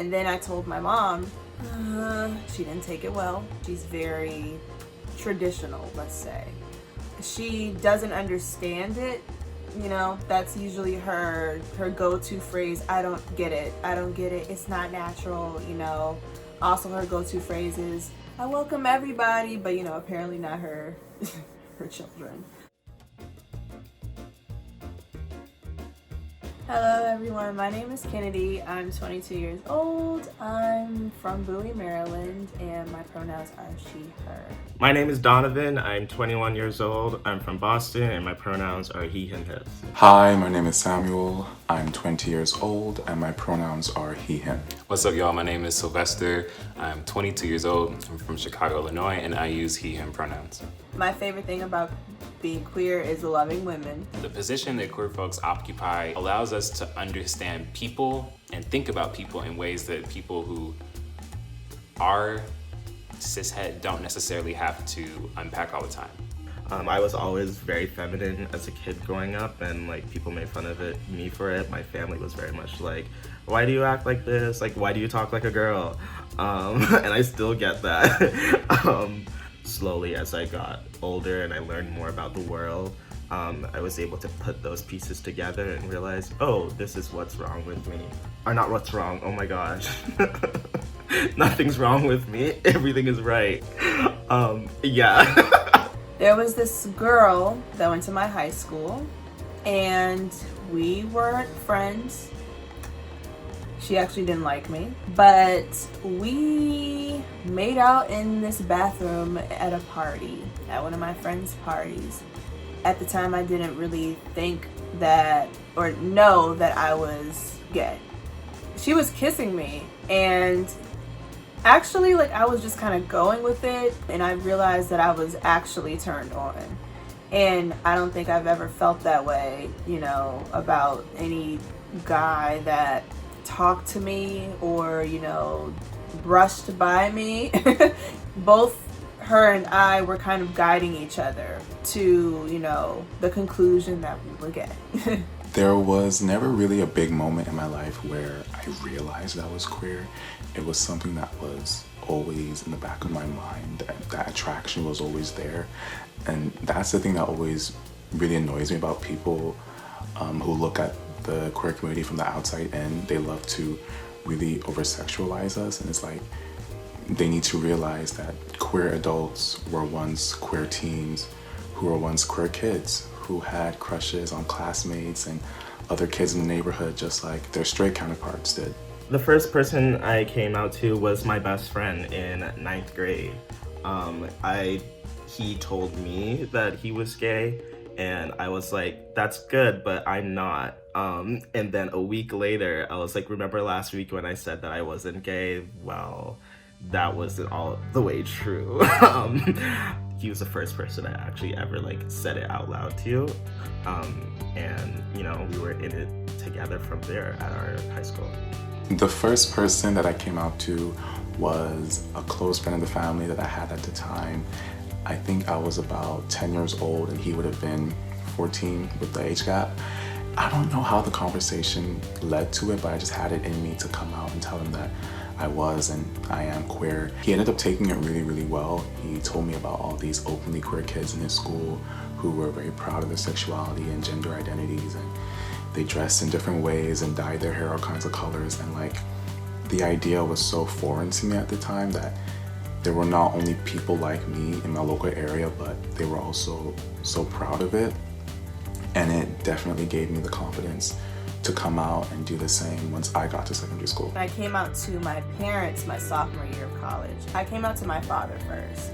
And then I told my mom. She didn't take it well. She's very traditional, let's say. She doesn't understand it. That's usually her go-to phrase. I don't get it. It's not natural. Also her go-to phrase is, I welcome everybody, but apparently not her her children. Hello everyone, my name is Kennedy. I'm 22 years old. I'm from Bowie, Maryland, and my pronouns are she, her. My name is Donovan. I'm 21 years old. I'm from Boston, and my pronouns are he, him, his. Hi, my name is Samuel. I'm 20 years old, and my pronouns are he, him. What's up, y'all? My name is Sylvester. I'm 22 years old. I'm from Chicago, Illinois, and I use he, him pronouns. My favorite thing about being queer is loving women. The position that queer folks occupy allows us to understand people and think about people in ways that people who are cishet don't necessarily have to unpack all the time. I was always very feminine as a kid growing up, and people made fun of me for it. My family was very much like, why do you act like this? Why do you talk like a girl? And I still get that. Slowly as I got older and I learned more about the world, I was able to put those pieces together and realize, oh, this is what's wrong with me. Or not what's wrong, oh my gosh. Nothing's wrong with me, everything is right. Yeah. There was this girl that went to my high school, and we weren't friends. She actually didn't like me, but we made out in this bathroom at a party, at one of my friends' parties. At the time, I didn't really think that or know that I was gay. She was kissing me, and actually, I was just kind of going with it, and I realized that I was actually turned on. And I don't think I've ever felt that way, about any guy that talked to me or brushed by me. Both her and I were kind of guiding each other to the conclusion that we were gay. There was never really a big moment in my life where I realized I was queer. It was something that was always in the back of my mind. That attraction was always there. And that's the thing that always really annoys me about people who look at the queer community from the outside in. They love to really over-sexualize us, and it's they need to realize that queer adults were once queer teens who were once queer kids who had crushes on classmates and other kids in the neighborhood just like their straight counterparts did. The first person I came out to was my best friend in 9th grade. He told me that he was gay, and I was like, that's good, but I'm not. And then a week later, I was like, remember last week when I said that I wasn't gay? Well, that wasn't all the way true. He was the first person I actually ever said it out loud to. And we were in it together from there at our high school. The first person that I came out to was a close friend of the family that I had at the time. I think I was about 10 years old and he would have been 14 with the age gap. I don't know how the conversation led to it, but I just had it in me to come out and tell him that I was and I am queer. He ended up taking it really, really well. He told me about all these openly queer kids in his school who were very proud of their sexuality and gender identities, and they dressed in different ways and dyed their hair all kinds of colors. And the idea was so foreign to me at the time that there were not only people like me in my local area, but they were also so proud of it. And it definitely gave me the confidence to come out and do the same once I got to secondary school. I came out to my parents my sophomore year of college. I came out to my father first.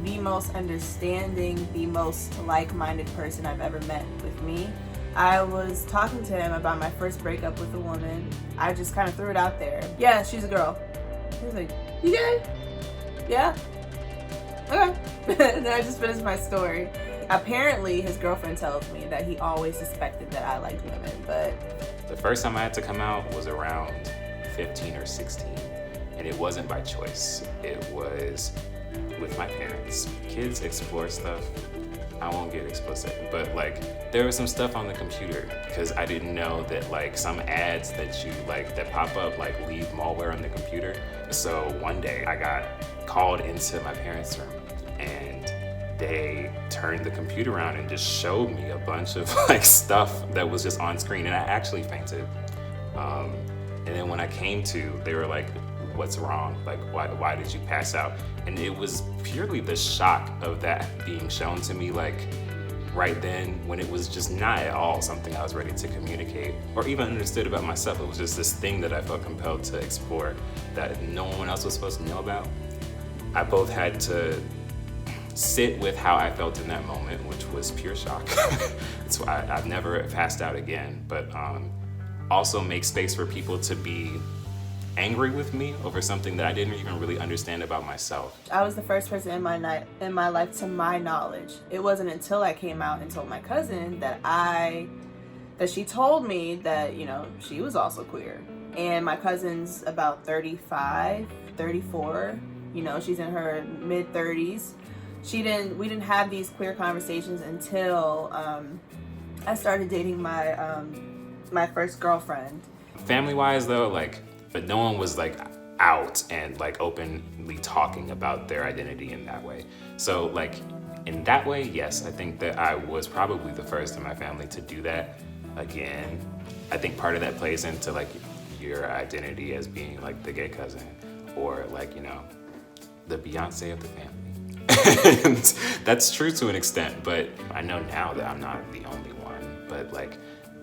The most understanding, the most like-minded person I've ever met with me. I was talking to him about my first breakup with a woman. I just kind of threw it out there. Yeah, she's a girl. He was like, you gay? Yeah. Okay. And then I just finished my story. Apparently, his girlfriend tells me that he always suspected that I liked women, but... The first time I had to come out was around 15 or 16, and it wasn't by choice. It was with my parents. Kids explore stuff I won't get explicit, but like there was some stuff on the computer because I didn't know that like some ads that you like that pop up like leave malware on the computer. So one day I got called into my parents' room and they turned the computer around and just showed me a bunch of like stuff that was just on screen, and I actually fainted. And then when I came to, they were like, what's wrong? Like, why did you pass out? And it was purely the shock of that being shown to me, like right then, when it was just not at all something I was ready to communicate or even understood about myself. It was just this thing that I felt compelled to explore that no one else was supposed to know about. I both had to sit with how I felt in that moment, which was pure shock. That's why I've never passed out again, but also make space for people to be angry with me over something that I didn't even really understand about myself. I was the first person in my life, to my knowledge. It wasn't until I came out and told my cousin that she told me that, you know, she was also queer. And my cousin's about 35, 34. You know, she's in her mid 30s. We didn't have these queer conversations until I started dating my first girlfriend. Family-wise though, like, but no one was like out and like openly talking about their identity in that way. So like in that way, yes, I think that I was probably the first in my family to do that. Again, I think part of that plays into like your identity as being like the gay cousin or like, you know, the Beyonce of the family. And that's true to an extent, but I know now that I'm not the only one, but like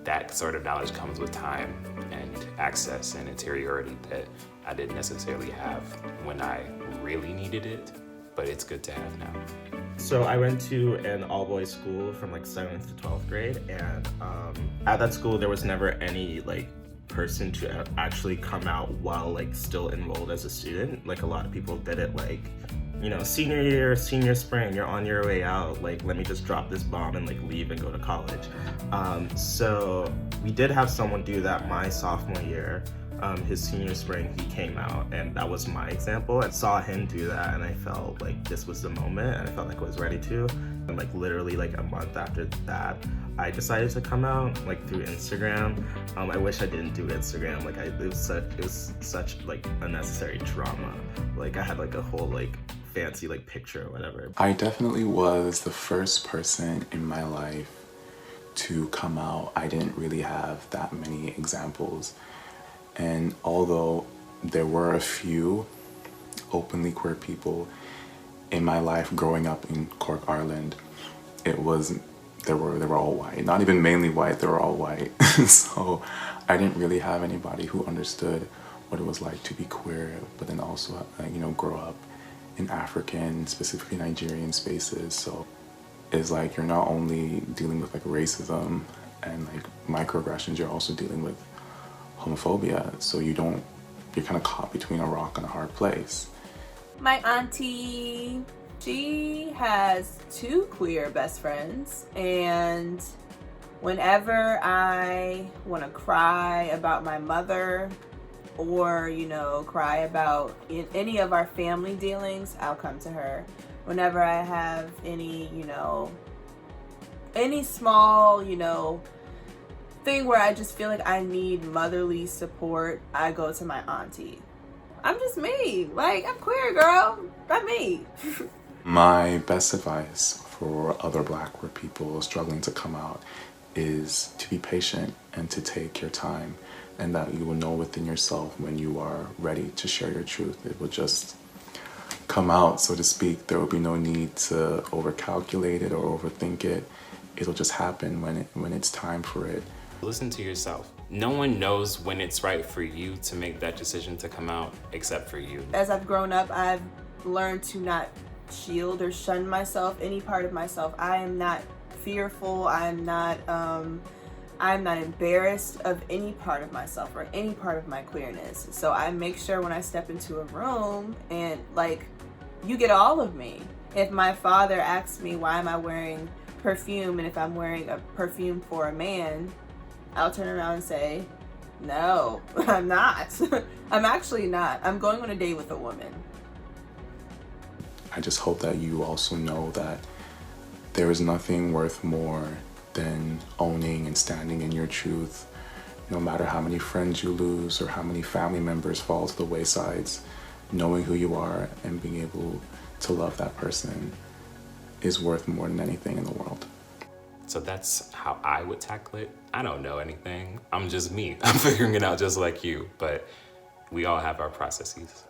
that sort of knowledge comes with time and access and interiority that I didn't necessarily have when I really needed it, but it's good to have now. So I went to an all-boys school from like 7th to 12th grade, and at that school there was never any like person to actually come out while like still enrolled as a student. Like a lot of people did it like, you know, senior year, senior spring, you're on your way out, like let me just drop this bomb and like leave and go to college. So we did have someone do that my sophomore year. His senior spring, he came out, and that was my example. I saw him do that, and I felt like this was the moment, and I felt like I was ready to. And like literally like a month after that, I decided to come out like through Instagram. I wish I didn't do Instagram. Like it was such like unnecessary drama. Like I had like a whole like fancy like picture or whatever. I definitely was the first person in my life to come out. I didn't really have that many examples. And although there were a few openly queer people in my life growing up in Cork, Ireland, they were all white. Not even mainly white, they were all white. So I didn't really have anybody who understood what it was like to be queer, but then also, you know, grow up in African, specifically Nigerian spaces. So it's like you're not only dealing with like racism and like microaggressions, you're also dealing with homophobia. So you're kind of caught between a rock and a hard place. My auntie, she has 2 queer best friends, and whenever I want to cry about my mother or, you know, cry about any of our family dealings, I'll come to her. Whenever I have any, you know, any small, you know, thing where I just feel like I need motherly support, I go to my auntie. I'm just me. Like, I'm queer, girl. I'm me. My best advice for other Black queer people struggling to come out is to be patient and to take your time, and that you will know within yourself when you are ready to share your truth. It will just come out, so to speak. There will be no need to overcalculate it or overthink it. It'll just happen when it's time for it. Listen to yourself. No one knows when it's right for you to make that decision to come out except for you. As I've grown up, I've learned to not shield or shun myself, any part of myself. I am not fearful. I'm not embarrassed of any part of myself or any part of my queerness. So I make sure when I step into a room and like, you get all of me. If my father asks me why am I wearing perfume, and if I'm wearing a perfume for a man, I'll turn around and say, no, I'm not. I'm actually not. I'm going on a date with a woman. I just hope that you also know that There is nothing worth more than owning and standing in your truth. No matter how many friends you lose or how many family members fall to the waysides, knowing who you are and being able to love that person is worth more than anything in the world. So that's how I would tackle it. I don't know anything. I'm just me. I'm figuring it out just like you, but we all have our processes.